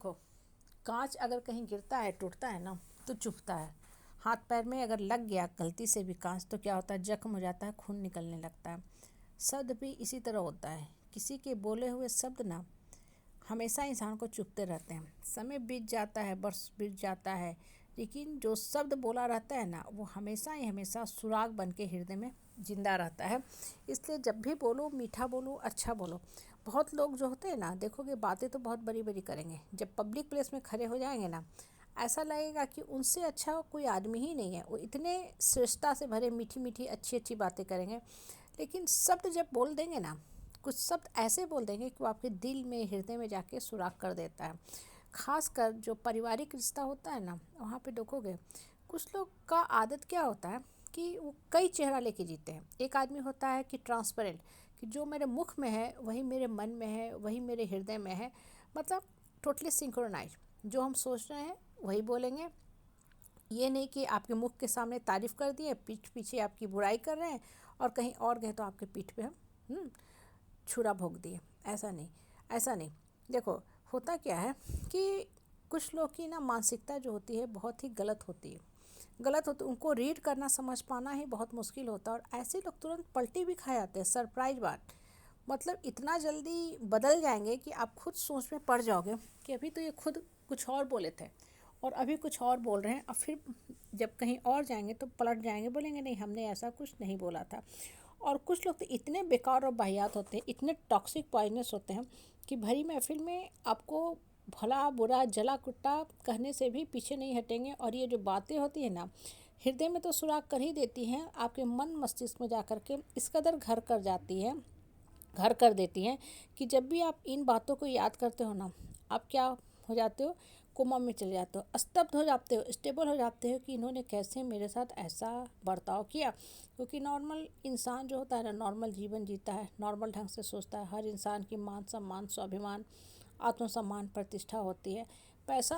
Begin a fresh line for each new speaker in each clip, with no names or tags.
देखो, कांच अगर कहीं गिरता है, टूटता है ना, तो चुभता है। हाथ पैर में अगर लग गया गलती से भी कांच, तो क्या होता है, जख्म हो जाता है, खून निकलने लगता है। शब्द भी इसी तरह होता है। किसी के बोले हुए शब्द ना हमेशा इंसान को चुभते रहते हैं। समय बीत जाता है, वर्ष बीत जाता है, लेकिन जो शब्द बोला रहता है ना, वो हमेशा ही हमेशा सुराग बन के हृदय में जिंदा रहता है। इसलिए जब भी बोलो, मीठा बोलो, अच्छा बोलो। बहुत लोग जो होते हैं ना, देखोगे बातें तो बहुत बड़ी बड़ी करेंगे, जब पब्लिक प्लेस में खड़े हो जाएंगे ना, ऐसा लगेगा कि उनसे अच्छा कोई आदमी ही नहीं है। वो इतने श्रेष्ठता से भरे मीठी मीठी अच्छी अच्छी बातें करेंगे, लेकिन शब्द जब बोल देंगे ना, कुछ शब्द ऐसे बोल देंगे कि वो आपके दिल में, हृदय में जाके सुराख कर देता है। खासकर जो पारिवारिक रिश्ता होता है ना, वहाँ पे देखोगे कुछ लोग का आदत क्या होता है कि वो कई चेहरा लेके जीते हैं। एक आदमी होता है कि ट्रांसपेरेंट, कि जो मेरे मुख में है वही मेरे मन में है, वही मेरे हृदय में है। मतलब टोटली सिंक्रोनाइज, जो हम सोच रहे हैं वही बोलेंगे। ये नहीं कि आपके मुख के सामने तारीफ़ कर दिए, पीठ पीछे आपकी बुराई कर रहे हैं, और कहीं और गए तो आपके पीठ पे हम छुरा भोंक दिए। ऐसा नहीं, ऐसा नहीं। देखो, होता क्या है कि कुछ लोग की ना मानसिकता जो होती है बहुत ही गलत होती है। गलत होती, उनको रीड करना, समझ पाना ही बहुत मुश्किल होता है, और ऐसे लोग तुरंत पलटी भी खा जाते हैं। सरप्राइज बात, मतलब इतना जल्दी बदल जाएंगे कि आप खुद सोच में पड़ जाओगे कि अभी तो ये खुद कुछ और बोले थे और अभी कुछ और बोल रहे हैं, और फिर जब कहीं और जाएंगे तो पलट जाएंगे, बोलेंगे नहीं, हमने ऐसा कुछ नहीं बोला था। और कुछ लोग तो इतने बेकार और वाहियात होते हैं, इतने टॉक्सिक पॉइजनस होते हैं कि भरी महफिल में आपको भला बुरा जला कुट्टा कहने से भी पीछे नहीं हटेंगे। और ये जो बातें होती है ना, हृदय में तो सुराग कर ही देती हैं, आपके मन मस्तिष्क में जा कर के इस कदर घर कर देती हैं कि जब भी आप इन बातों को याद करते हो ना, आप क्या हो जाते हो, कोमा में चले जाते हो, स्तब्ध हो जाते हो, स्टेबल हो जाते हो कि इन्होंने कैसे मेरे साथ ऐसा बर्ताव किया। क्योंकि नॉर्मल इंसान जो होता है ना, नॉर्मल जीवन जीता है, नॉर्मल ढंग से सोचता है। हर इंसान की मान सम्मान, स्वाभिमान, आत्मसम्मान, प्रतिष्ठा होती है। पैसा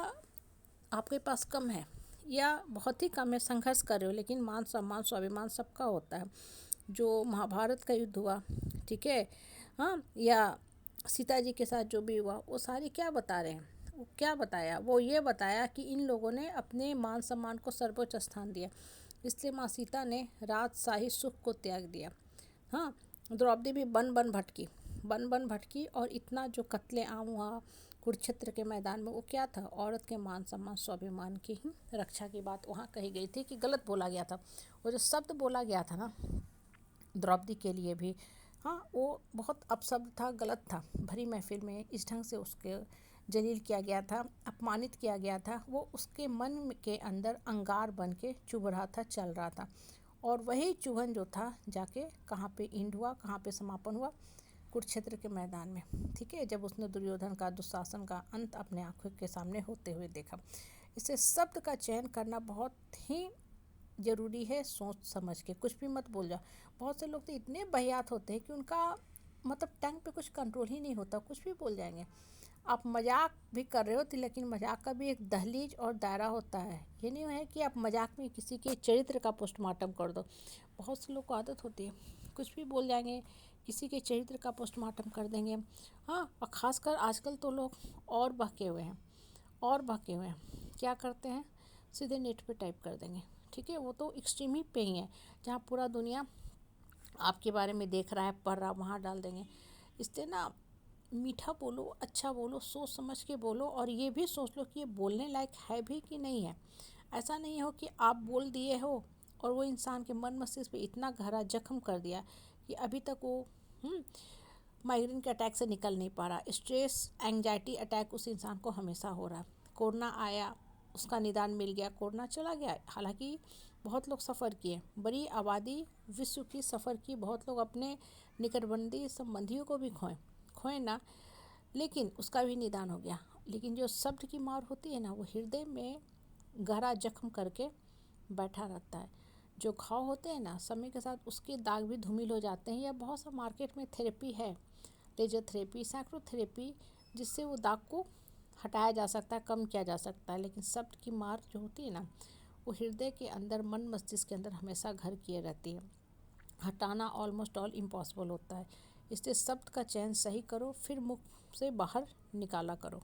आपके पास कम है या बहुत ही कम है, संघर्ष कर रहे हो, लेकिन मान सम्मान, स्वाभिमान सबका होता है। जो महाभारत का युद्ध हुआ, ठीक है, हाँ, या सीता जी के साथ जो भी हुआ, वो सारी क्या बता रहे हैं, वो क्या बताया, वो ये बताया कि इन लोगों ने अपने मान सम्मान को सर्वोच्च स्थान दिया। इसलिए माँ सीता ने राजशाही सुख को त्याग दिया। हाँ, द्रौपदी भी बन बन भटकी, और इतना जो कत्ले आम हुआ कुरुक्षेत्र के मैदान में, वो क्या था, औरत के मान सम्मान, स्वाभिमान की ही रक्षा की बात वहाँ कही गई थी कि गलत बोला गया था। वो जो शब्द बोला गया था ना द्रौपदी के लिए भी, हाँ, वो बहुत अपशब्द था, गलत था। भरी महफिल में इस ढंग से उसके जलील किया गया था, अपमानित किया गया था। वो उसके मन के अंदर अंगार बन के चुभ रहा था, चल रहा था। और वही चुभन जो था जाके कहाँ पे एंड हुआ, कहाँ पे समापन हुआ, कुरुक्षेत्र के मैदान में। ठीक है, जब उसने दुर्योधन का, दुशासन का अंत अपने आंखों के सामने होते हुए देखा। इससे शब्द का चयन करना बहुत ही ज़रूरी है, सोच समझ के, कुछ भी मत बोल जाओ। बहुत से लोग तो इतने बहियात होते हैं कि उनका मतलब टंग पे कुछ कंट्रोल ही नहीं होता, कुछ भी बोल जाएंगे। आप मजाक भी कर रहे हो तो, लेकिन मजाक का भी एक दहलीज और दायरा होता है। ये नहीं है कि आप मजाक में किसी के चरित्र का पोस्टमार्टम कर दो। बहुत से लोग को आदत होती है, कुछ भी बोल जाएंगे, किसी के चरित्र का पोस्टमार्टम कर देंगे। हाँ, और ख़ासकर आजकल तो लोग और बहके हुए हैं, क्या करते हैं, सीधे नेट पे टाइप कर देंगे। ठीक है, वो तो एक्सट्रीम ही पे ही है, जहाँ पूरा दुनिया आपके बारे में देख रहा है, पढ़ रहा, वहाँ डाल देंगे। इससे ना मीठा बोलो, अच्छा बोलो, सोच समझ के बोलो, और ये भी सोच लो कि ये बोलने लायक है भी कि नहीं है। ऐसा नहीं हो कि आप बोल दिए हो और वो इंसान के मन मस्तिष्क पे इतना गहरा जख्म कर दिया कि अभी तक वो माइग्रेन के अटैक से निकल नहीं पा रहा। स्ट्रेस, एंग्जाइटी अटैक उस इंसान को हमेशा हो रहा है। कोरोना आया, उसका निदान मिल गया, कोरोना चला गया। हालांकि बहुत लोग सफ़र किए, बड़ी आबादी विश्व की सफ़र की, बहुत लोग अपने निकटवर्ती संबंधियों को भी खोए ना, लेकिन उसका भी निदान हो गया। लेकिन जो शब्द की मार होती है ना, वो हृदय में गहरा जख्म करके बैठा रहता है। जो घाव होते हैं ना, समय के साथ उसके दाग भी धूमिल हो जाते हैं। या बहुत सा मार्केट में थेरेपी है, लेजर थेरेपी, सैक्रोथेरेपी, जिससे वो दाग को हटाया जा सकता है, कम किया जा सकता है। लेकिन शब्द की मार जो होती है ना, वो हृदय के अंदर, मन मस्तिष्क के अंदर हमेशा घर किए रहती है। हटाना ऑलमोस्ट ऑल इम्पॉसिबल होता है। इसलिए शब्द का चयन सही करो, फिर मुख से बाहर निकाला करो।